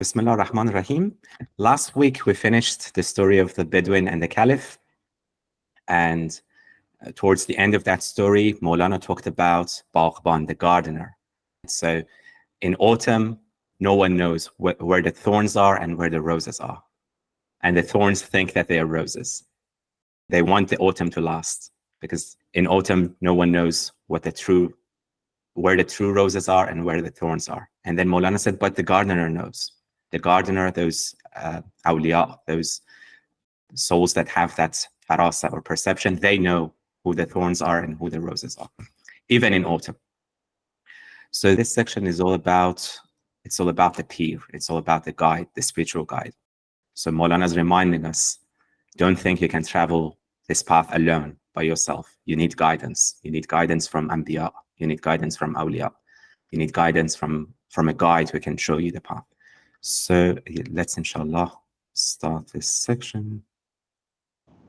Bismillah ar-Rahman ar-Rahim. Last week we finished the story of the Bedouin and the Caliph, and towards the end of that story, Maulana talked about Baghban, the gardener. So in autumn, no one knows where the thorns are and where the roses are. And the thorns think that they are roses. They want the autumn to last, because in autumn, no one knows where the true roses are and where the thorns are. And then Maulana said, but the gardener knows. The gardener, those awliya, those souls that have that farasa or perception, they know who the thorns are and who the roses are, even in autumn. So this section is all about, it's all about the peer. It's all about the guide, the spiritual guide. So Maulana is reminding us, don't think you can travel this path alone by yourself. You need guidance. You need guidance from Anbiya. You need guidance from awliya. You need guidance from a guide who can show you the path. So let's inshallah start this section.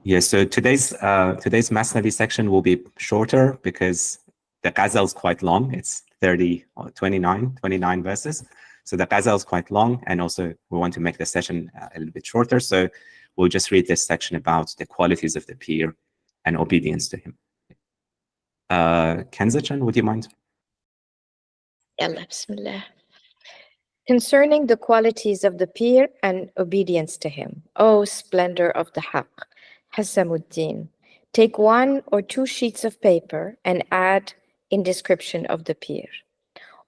Yeah, so today's Masnavi section will be shorter because the ghazal is quite long. It's 29 verses. So the ghazal is quite long, and also we want to make the session a little bit shorter. So we'll just read this section about the qualities of the peer and obedience to him. Kenza-chan, would you mind? Yalla, bismillah. Concerning the qualities of the peer and obedience to him, O splendor of the Haqq, Hasamuddin, take 1 or 2 sheets of paper and add in description of the peer.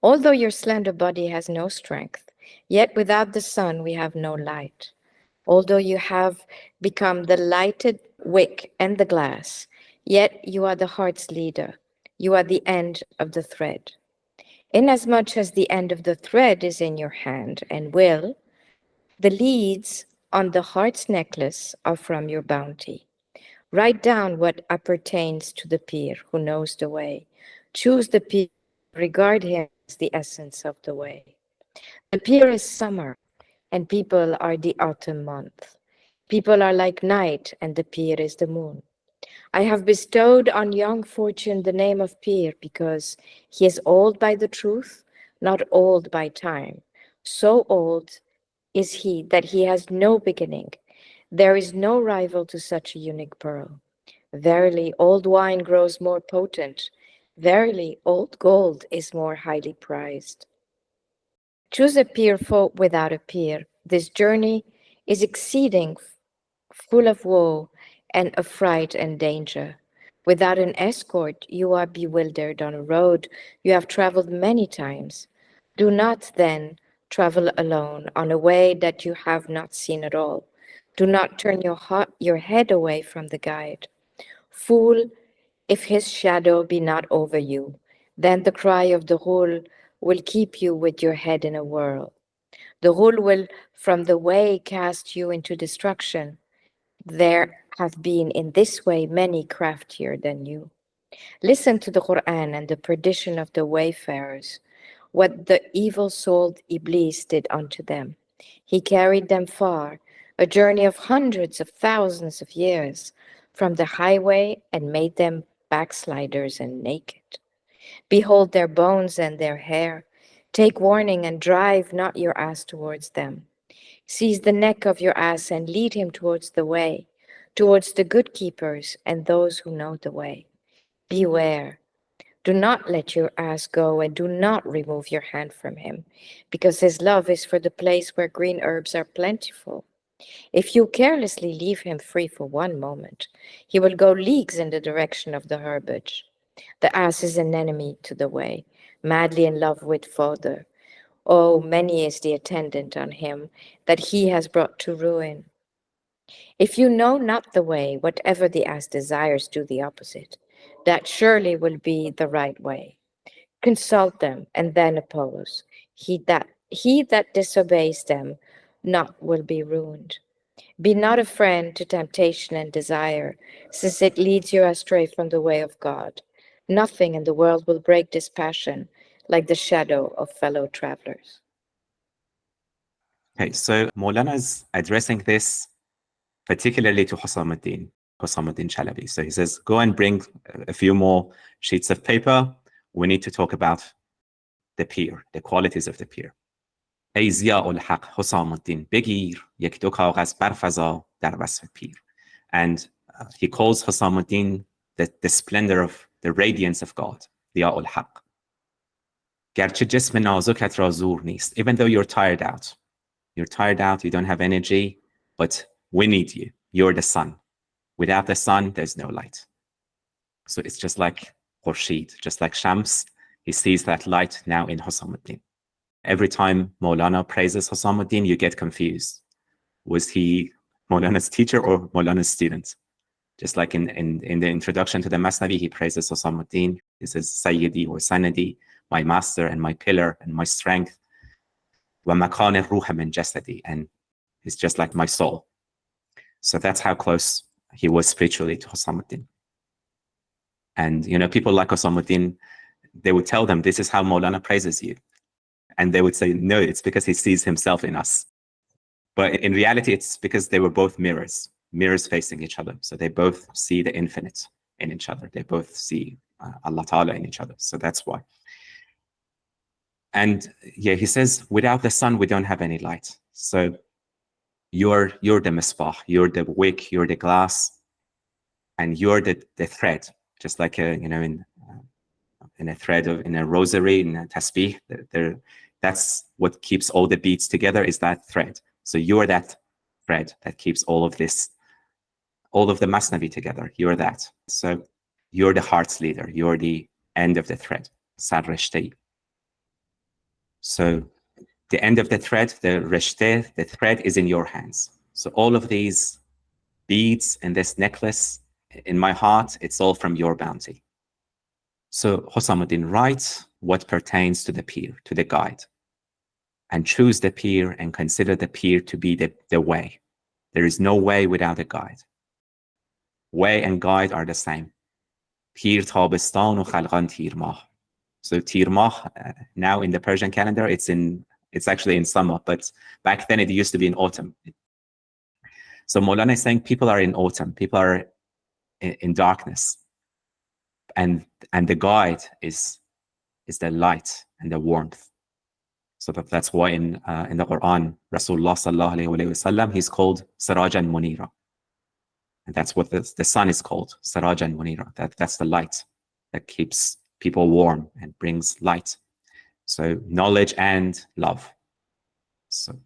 Although your slender body has no strength, yet without the sun we have no light. Although you have become the lighted wick and the glass, yet you are the heart's leader. You are the end of the thread. Inasmuch as the end of the thread is in your hand and will, the leads on the heart's necklace are from your bounty. Write down what appertains to the peer who knows the way. Choose the peer, regard him as the essence of the way. The peer is summer, and people are the autumn month. People are like night, and the peer is the moon. I have bestowed on young fortune the name of peer because he is old by the truth, not old by time. So old is he that he has no beginning. There is no rival to such a unique pearl. Verily, old wine grows more potent. Verily, old gold is more highly prized. Choose a peer without a peer. This journey is exceeding full of woe and affright and danger. Without an escort, you are bewildered on a road you have traveled many times. Do not then travel alone on a way that you have not seen at all. Do not turn your head away from the guide. Fool, if his shadow be not over you, then the cry of the Ghul will keep you with your head in a whirl. The Ghul will from the way cast you into destruction. There have been in this way many craftier than you. Listen to the Qur'an and the perdition of the wayfarers, what the evil-souled Iblis did unto them. He carried them far, a journey of hundreds of thousands of years, from the highway and made them backsliders and naked. Behold their bones and their hair. Take warning and drive not your ass towards them. Seize the neck of your ass and lead him towards the way, towards the good keepers and those who know the way. Beware. Do not let your ass go and do not remove your hand from him, because his love is for the place where green herbs are plentiful. If you carelessly leave him free for 1 moment, he will go leagues in the direction of the herbage. The ass is an enemy to the way, madly in love with fodder. Oh, many is the attendant on him that he has brought to ruin. If you know not the way, whatever the ass desires, do the opposite. That surely will be the right way. Consult them and then oppose. He that disobeys them not will be ruined. Be not a friend to temptation and desire, since it leads you astray from the way of God. Nothing in the world will break this passion like the shadow of fellow travelers. Okay, so Maulana is addressing this particularly to Husamuddin Chalabi. So he says, go and bring a few more sheets of paper. We need to talk about the peer, the qualities of the peer. ای ضیاء الحق حسام الدین بگیر یک دو کاغذ برفضا در وصف پیر. And he calls Husam al-Din the splendor of the radiance of God, ضیاء الحق. گرچه جسم نازکت را زور نیست. Even though you're tired out, you don't have energy, but we need you. You're the sun. Without the sun, there's no light. So it's just like Khurshid, just like Shams, he sees that light now in Husam al-Din. Every time Maulana praises Husam al-Din, you get confused. Was he Maulana's teacher or Maulana's student? Just like in the introduction to the Masnavi, he praises Husam al-Din. He says, Sayyidi or Sanadi, my master and my pillar and my strength. وَمَكَانِ الرُّوحَ مِنْ جَسَدِي, and he's just like my soul. So that's how close he was spiritually to Husam al-Din. And people like Husam al-Din, they would tell them, this is how Maulana praises you. And they would say, no, it's because he sees himself in us. But in reality, it's because they were both mirrors facing each other. So they both see the infinite in each other. They both see Allah Ta'ala in each other. So that's why. And yeah, he says, without the sun, we don't have any light. So you're the misbah, you're the wick, you're the glass, and you're the thread, just like in a thread in a rosary, in a tasbih. That's what keeps all the beads together, is that thread. So you're that thread that keeps all of the Masnavi together. You're that. So you're the heart's leader. You're the end of the thread. Sar rishte. So the end of the thread, the rishte, the thread is in your hands. So all of these beads and this necklace in my heart, it's all from your bounty. So Husam al-Din writes what pertains to the pir, to the guide, and choose the pir and consider the pir to be the way. There is no way without a guide. Way and guide are the same. Pir tabistan u khalqan tir mah. So tir mah, now in the Persian calendar, it's actually in summer, but back then it used to be in autumn. So Maulana is saying people are in autumn, people are in darkness. And the guide is the light and the warmth. So that's why in the Qur'an, Rasulullah sallallahu alayhi wa sallam, he's called Sirajan Munira. And that's what the sun is called, Sirajan Munira. That's the light that keeps people warm and brings light. So knowledge and love. So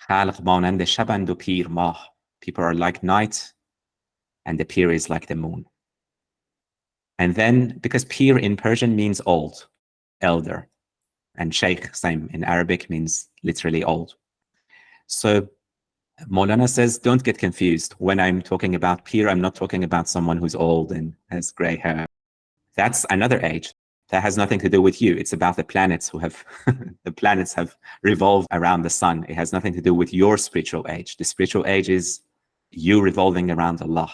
خلق مانند شبند و پیر ماه. People are like night, and the pir is like the moon. And then, because pir in Persian means old, elder, and sheikh, same in Arabic, means literally old. So Maulana says, don't get confused. When I'm talking about pir, I'm not talking about someone who's old and has gray hair. That's another age. That has nothing to do with you. It's about the planets who have, the planets have revolved around the sun. It has nothing to do with your spiritual age. The spiritual age is you revolving around Allah,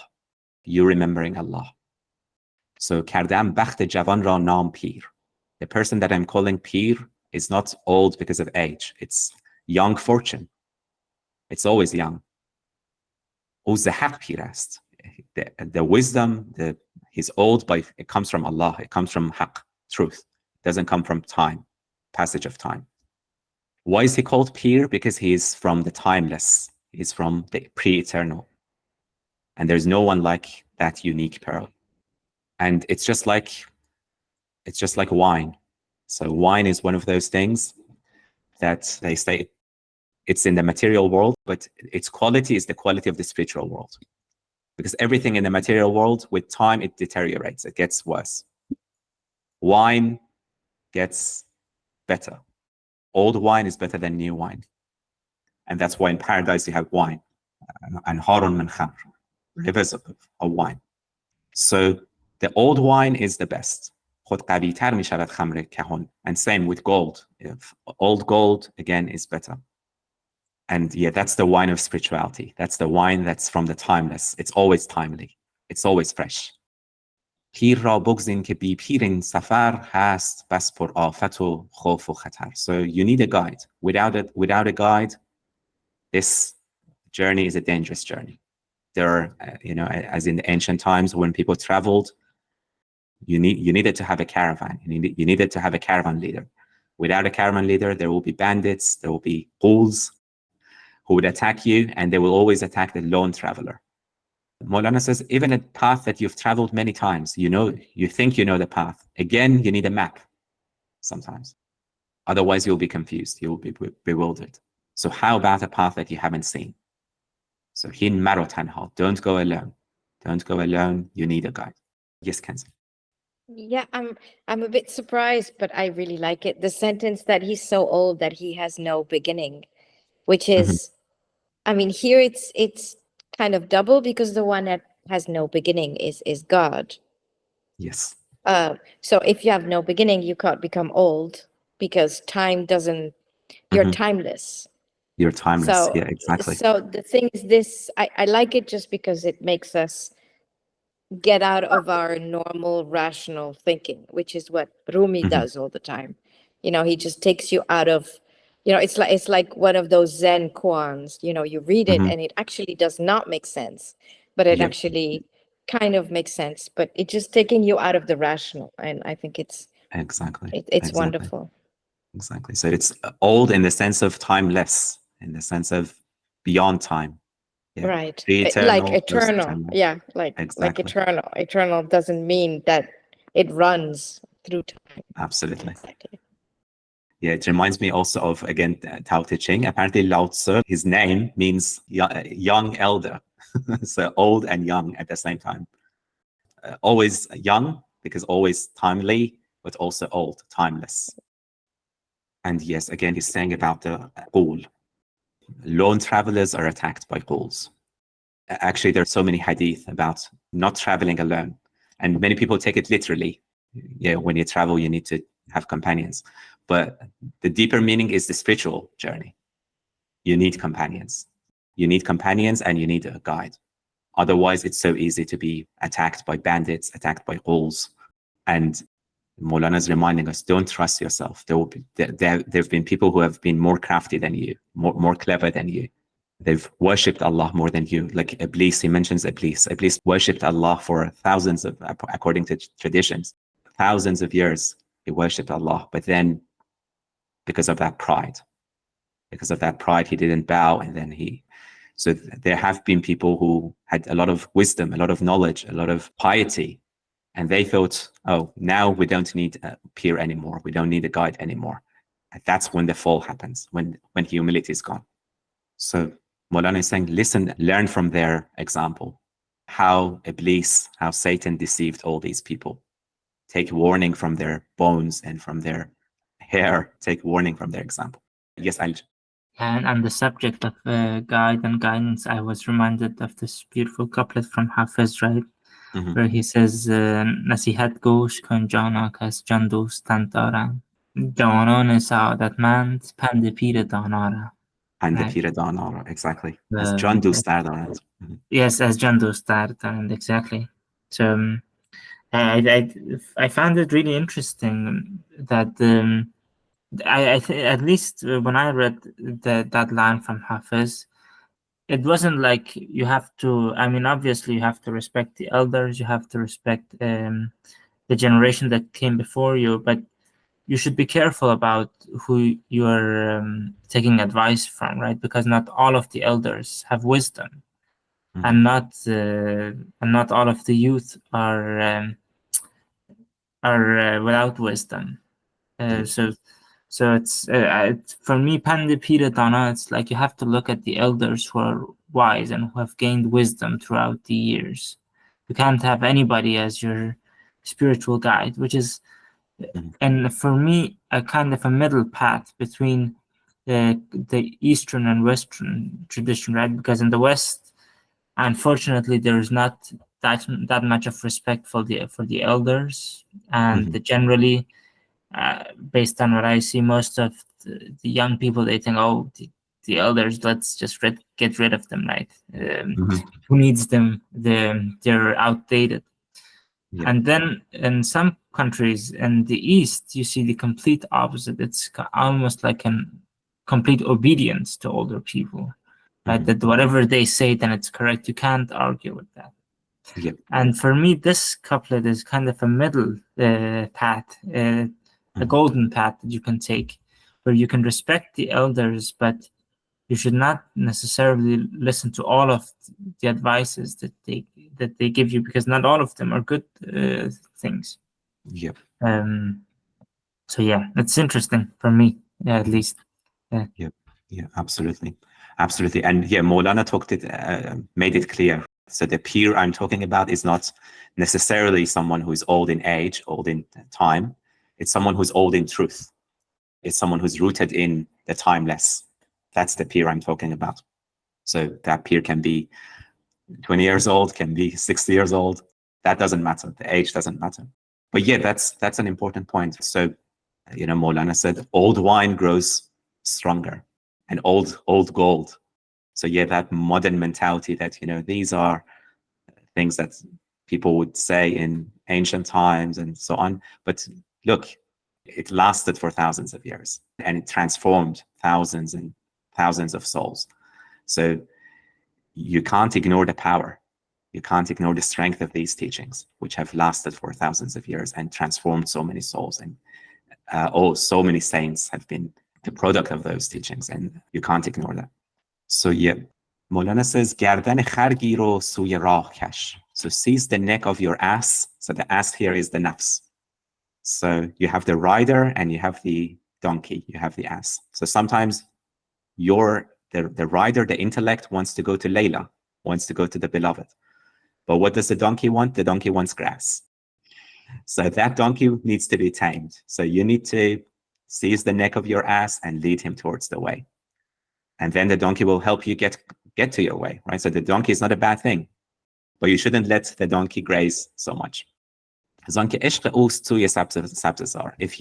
you remembering Allah. So kardam bakht javan ra naam pir. The person that I'm calling pir is not old because of age. It's young fortune. It's always young. Uz haq pir ast. The wisdom, he's old, but it comes from Allah. It comes from haq, truth. It doesn't come from time, passage of time. Why is he called pir? Because he is from the timeless. He's from the pre-eternal. And there's no one like that unique pearl. And it's just like wine. So wine is one of those things that they say it's in the material world, but its quality is the quality of the spiritual world. Because everything in the material world, with time, it deteriorates, it gets worse. Wine gets better. Old wine is better than new wine. And that's why in paradise you have wine. And harun min khamr, rivers of wine. So the old wine is the best. And same with gold. If old gold, again, is better. And yeah, that's the wine of spirituality. That's the wine that's from the timeless. It's always timely. It's always fresh. پیر را بگزین که بی پیر این سفر هست بس پر آفت و خوف و خطر. So you need a guide. Without a guide, this journey is a dangerous journey. There are, as in the ancient times when people traveled, you needed to have a caravan. You needed to have a caravan leader. Without a caravan leader, there will be bandits, there will be ghouls who would attack you, and they will always attack the lone traveler. Maulana says, even a path that you've traveled many times, you think you know the path. Again, you need a map sometimes. Otherwise, you'll be confused. You'll be bewildered. So how about a path that you haven't seen? So hin maro tanha, don't go alone. Don't go alone. You need a guide. Yes, Kenzie. Yeah, I'm a bit surprised, but I really like it. The sentence that he's so old that he has no beginning, which is, I mean, here it's kind of double because the one that has no beginning is God. Yes. So if you have no beginning, you can't become old because time doesn't. You're timeless. You're timeless. So Yeah, exactly. So the thing is, this I like it just because it makes us get out of our normal rational thinking, which is what Rumi does all the time. He just takes you out of, it's like one of those Zen koans. You read it and it actually does not make sense, but it actually kind of makes sense. But it's just taking you out of the rational, and I think it's wonderful. Exactly. So it's old in the sense of timeless, in the sense of beyond time. Yeah. Right. Eternal, like eternal. Yeah. Like eternal. Eternal doesn't mean that it runs through time. Absolutely. Yeah, it reminds me also of, again, Tao Te Ching. Apparently, Lao Tzu, his name means young elder. So old and young at the same time. Always young, because always timely, but also old, timeless. And yes, again, he's saying about the ghoul. Lone travelers are attacked by ghouls. Actually, there are so many hadith about not traveling alone. And many people take it literally. Yeah, when you travel, you need to have companions. But the deeper meaning is the spiritual journey. You need companions. You need companions and you need a guide. Otherwise, it's so easy to be attacked by bandits, attacked by ghouls. And Maulana is reminding us, don't trust yourself. There have been people who have been more crafty than you, more clever than you. They've worshipped Allah more than you. Like Iblis, he mentions Iblis. Iblis worshipped Allah for according to traditions, thousands of years. He worshipped Allah. But then, because of that pride, he didn't bow. And then so there have been people who had a lot of wisdom, a lot of knowledge, a lot of piety. And they thought, oh, now we don't need a peer anymore. We don't need a guide anymore. And that's when the fall happens, when humility is gone. So Maulana is saying, listen, learn from their example. How Iblis, how Satan deceived all these people. Take warning from their bones and from their hair. Take warning from their example. Yes, Alj. And on the subject of guide and guidance, I was reminded of this beautiful couplet from Hafiz, right? Where he says, Nasihat gosh kan jana kas jan dostan daran. Jawanan saadatmand pand pir danara. And the pir danara, exactly. As Jan dostar darand. Yes, as Jan dostar darand, exactly. So I found it really interesting that at least when I read that line from Hafiz, it wasn't like you have to, I mean, obviously you have to respect the elders, you have to respect the generation that came before you, but you should be careful about who you're taking advice from, right? Because not all of the elders have wisdom, and not all of the youth are without wisdom. So it's for me, Pandipira Dana, it's like you have to look at the elders who are wise and who have gained wisdom throughout the years. You can't have anybody as your spiritual guide, which is, and for me, a kind of a middle path between the Eastern and Western tradition, right? Because in the West, unfortunately, there is not that much of respect for the elders, and generally, based on what I see, most of the young people, they think, oh, the elders, let's just get rid of them, right? Who needs them? They're outdated. Yeah. And then in some countries in the East, you see the complete opposite. It's almost like a complete obedience to older people, right? That whatever they say, then it's correct. You can't argue with that. Yep. And for me, this couplet is kind of a middle path. a golden path that you can take, where you can respect the elders, but you should not necessarily listen to all of the advices that they give you, because not all of them are good things. Yeah. So yeah, it's interesting for me, at least. Yeah, absolutely. And yeah, Maulana made it clear. So the peer I'm talking about is not necessarily someone who is old in age, old in time. It's someone who's old in truth. It's someone who's rooted in the timeless. That's the peer I'm talking about. So that peer can be 20 years old, can be 60 years old. That doesn't matter. The age doesn't matter. But yeah, that's an important point. So, Maulana said, old wine grows stronger, and old gold. So yeah, that modern mentality that, these are things that people would say in ancient times and so on. But look, it lasted for thousands of years, and it transformed thousands and thousands of souls. So you can't ignore the power. You can't ignore the strength of these teachings, which have lasted for thousands of years and transformed so many souls. And so many saints have been the product of those teachings, and you can't ignore that. So yeah, Maulana says, Gardan khargi ro suye rah kash. So seize the neck of your ass. So the ass here is the nafs. So you have the rider and you have the donkey, you have the ass. So sometimes the rider, the intellect, wants to go to Layla, wants to go to the beloved. But what does the donkey want? The donkey wants grass. So that donkey needs to be tamed. So you need to seize the neck of your ass and lead him towards the way. And then the donkey will help you get to your way, right? So the donkey is not a bad thing, but you shouldn't let the donkey graze so much. If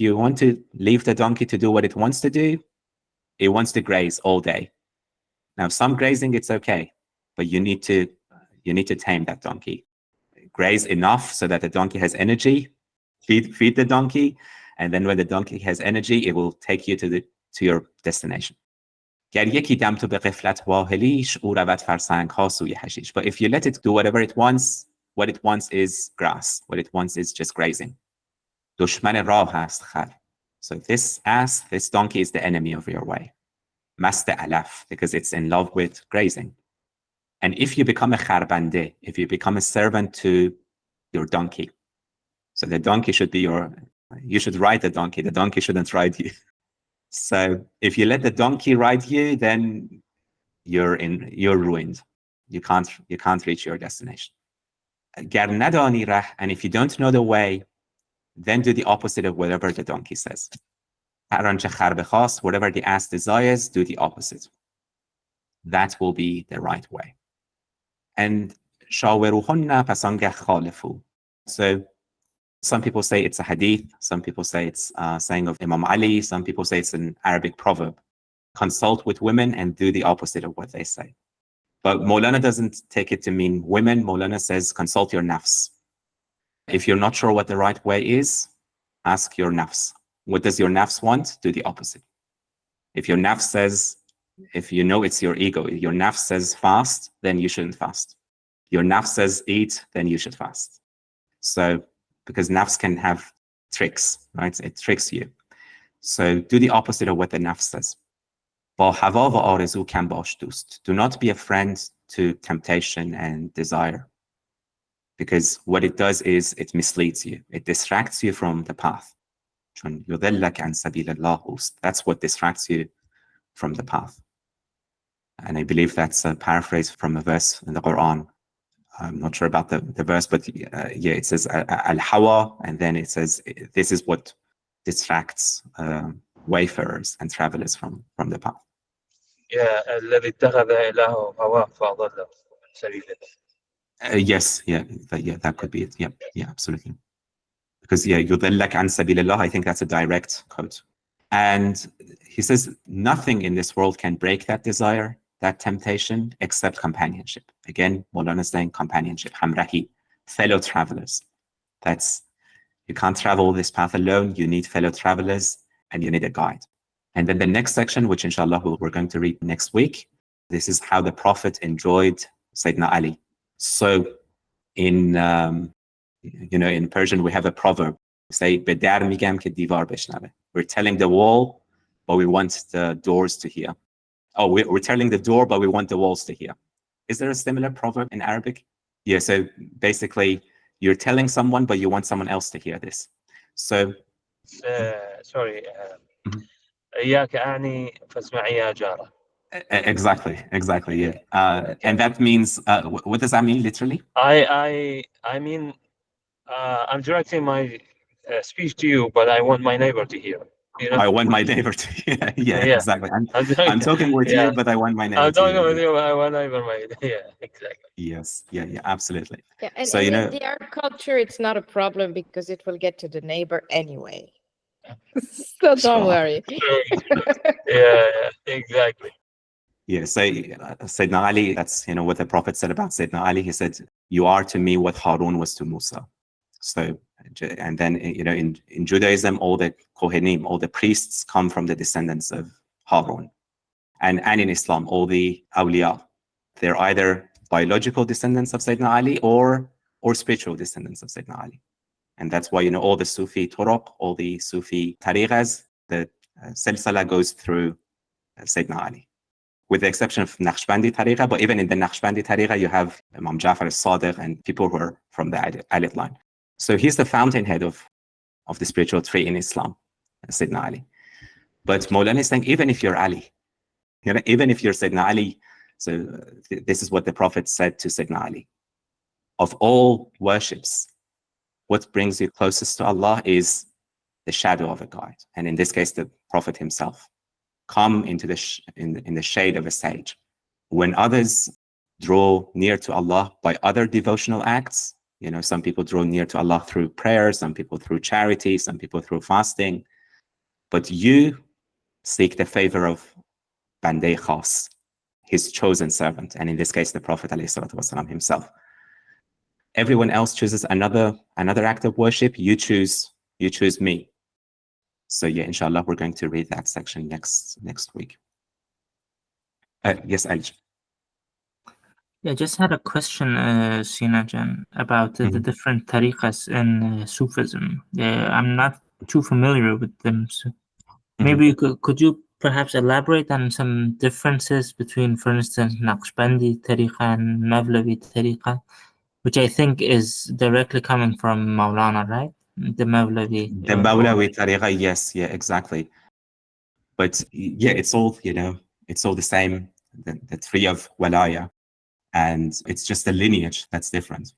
you want to leave the donkey to do what it wants to do, it wants to graze all day. Now, some grazing, it's okay, but you need to tame that donkey. Graze enough so that the donkey has energy. Feed the donkey, and then when the donkey has energy, it will take you to your destination. But if you let it do whatever it wants, what it wants is grass. What it wants is just grazing. So this donkey is the enemy of your way. Master alaf, because it's in love with grazing. And if you become a kharbande, if you become a servant to your donkey, so the donkey should be you should ride the donkey shouldn't ride you. So if you let the donkey ride you, then you're ruined. You can't reach your destination. And if you don't know the way, then do the opposite of whatever the donkey says. Whatever the ass desires, do the opposite. That will be the right way. And so some people say it's a hadith, some people say it's a saying of Imam Ali, some people say it's an Arabic proverb. Consult with women and do the opposite of what they say. But Maulana doesn't take it to mean women. Maulana says consult your nafs. If you're not sure what the right way is, ask your nafs. What does your nafs want? Do the opposite. If your nafs says, if you know it's your ego, your nafs says fast, then you shouldn't fast. Your nafs says eat, then you should fast. So, because nafs can have tricks, right? It tricks you. So do the opposite of what the nafs says. Do not be a friend to temptation and desire. Because what it does is it misleads you. It distracts you from the path. That's what distracts you from the path. And I believe that's a paraphrase from a verse in the Qur'an. I'm not sure about the verse, but yeah, it says al-hawa, and then it says this is what distracts wayfarers and travelers from the path. Yes, that could be it. Yeah, absolutely. Because yudillak an sabilillah, I think that's a direct quote. And he says nothing in this world can break that desire, that temptation, except companionship. Again, Maulana is saying companionship, hamrahi, fellow travelers. You can't travel this path alone. You need fellow travelers and you need a guide. And then the next section, which inshallah we're going to read next week, this is how the Prophet enjoyed Sayyidina Ali. So in Persian, we have a proverb Say به در میگم که دیوار بشنوه. We're telling the wall, but we want the doors to hear. Oh, we're telling the door, but we want the walls to hear. Is there a similar proverb in Arabic? Yeah, so basically you're telling someone, but you want someone else to hear this. So sorry. Mhm. إياك أعني فاسمعي يا جارة. Exactly, yeah. And that means, what does that mean literally? I mean, I'm directing my speech to you, but I want my neighbor to hear. You know? I want my neighbor to hear. Yeah, Yeah. exactly. I'm talking with Yeah. you, but I want my neighbor I'm to talking hear. with you, but I want neighbor. Yeah, exactly. Yes, yeah, absolutely. Yeah, and, So, and you in know, the Arab culture, it's not a problem because it will get to the neighbor anyway. So don't worry. Yeah, exactly. yeah, so Sayyidina Ali, that's, you know, what the Prophet said about Sayyidina Ali. He said, you are to me what Harun was to Musa. So, and then, you know, in Judaism, all the Kohanim, all the priests come from the descendants of Harun. And in Islam, all the awliya, they're either biological descendants of Sayyidina Ali or spiritual descendants of Sayyidina Ali. And that's why, you know, all the Sufi turuq, all the Sufi tariqas, the silsila goes through Sayyidina Ali, with the exception of Naqshbandi tariqa. But even in the Naqshbandi tariqa, you have Imam Jafar al-Sadiq and people who are from the Ali line. So he's the fountainhead of the spiritual tree in Islam, Sayyidina Ali. But Maulana is saying, even if you're Ali, you know, even if you're Sayyidina Ali, so this is what the Prophet said to Sayyidina Ali. Of all worships, what brings you closest to Allah is the shadow of a guide. And in this case, the Prophet himself. Come into in the shade of a sage. When others draw near to Allah by other devotional acts, you know, some people draw near to Allah through prayer, some people through charity, some people through fasting. But you seek the favor of Bandei Khas, his chosen servant, and in this case, the Prophet ﷺ himself. Everyone else chooses another act of worship. You choose me. So yeah, inshallah, we're going to read that section next week. Yes, Alj. Yeah, just had a question, Sina Jan, about the different tariqas in Sufism. I'm not too familiar with them, so maybe could you perhaps elaborate on some differences between, for instance, Naqshbandi tariqa and Mawlavi tariqa, which I think is directly coming from Maulana, right? The Mawlavi. The Mawlavi tariqa, yes, yeah, exactly. But yeah, it's all, you know, it's all the same, the tree of Walaya. And it's just the lineage that's different.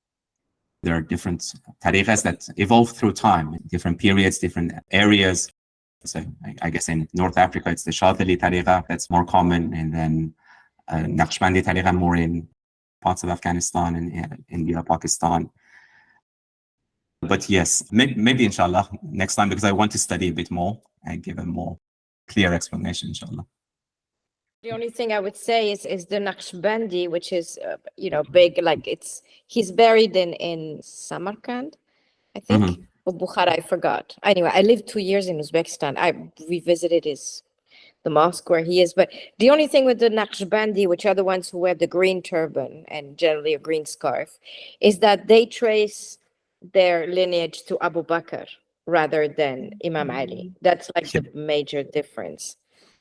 There are different tariqas that evolve through time, different periods, different areas. So I guess in North Africa, it's the Shadhili tariqa that's more common. And then Naqshbandi tariqa more in parts of Afghanistan and India, Pakistan. But yes, maybe inshallah next time, because I want to study a bit more and give a more clear explanation, inshallah. The only thing I would say is the Naqshbandi, which is, you know, big, like he's buried in Samarkand, I think, or Bukhara, I forgot. Anyway, I lived 2 years in Uzbekistan. I revisited the mosque where he is. But the only thing with the Naqshbandi, which are the ones who wear the green turban and generally a green scarf, is that they trace their lineage to Abu Bakr rather than Imam Ali. That's like the major difference.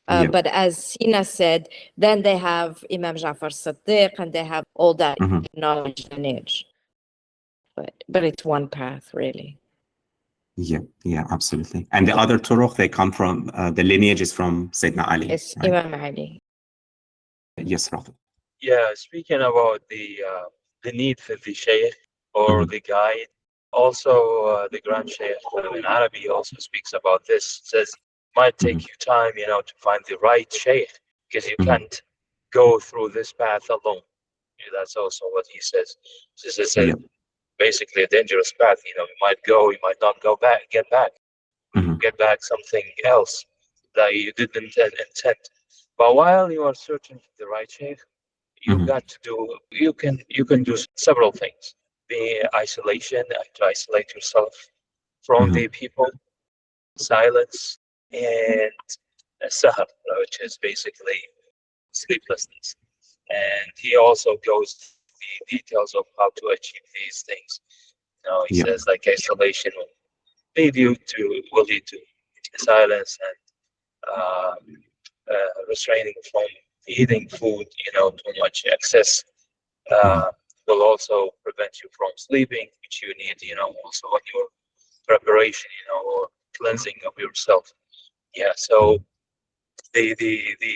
But as Sina said, then they have Imam Jafar Sadiq and they have all that knowledge lineage. But it's one path, really. Yeah, absolutely. And the other turuq, they come from, the lineage is from Sayyidina Ali. It's right? Imam Ali. Yes, Rafi. Yeah, speaking about the need for the sheikh or the guide, also the Grand Sheikh in Arabic also speaks about this. Says might take you time, you know, to find the right sheikh because you can't go through this path alone. Yeah, that's also what he says. This is basically a dangerous path. You know, you might go, you might not go back, get back something else that you didn't intend. But while you are searching for the right sheikh, you got to do. You can do several things. The isolation, to isolate yourself from the people, silence, and sahar, which is basically sleeplessness. And he also goes the details of how to achieve these things. You know, he says like isolation lead to silence and restraining from eating food, too much excess. Will also prevent you from sleeping, which you need, also on your preparation, or cleansing of yourself. Yeah, so the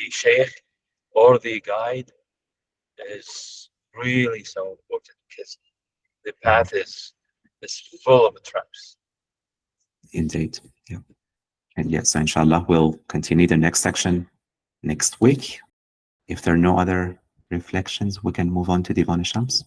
sheikh or the guide is really so important, because the path is full of traps. Indeed. Yeah. And yes, so inshallah, we'll continue the next section next week. If there are no other reflections, we can move on to Divan Shams.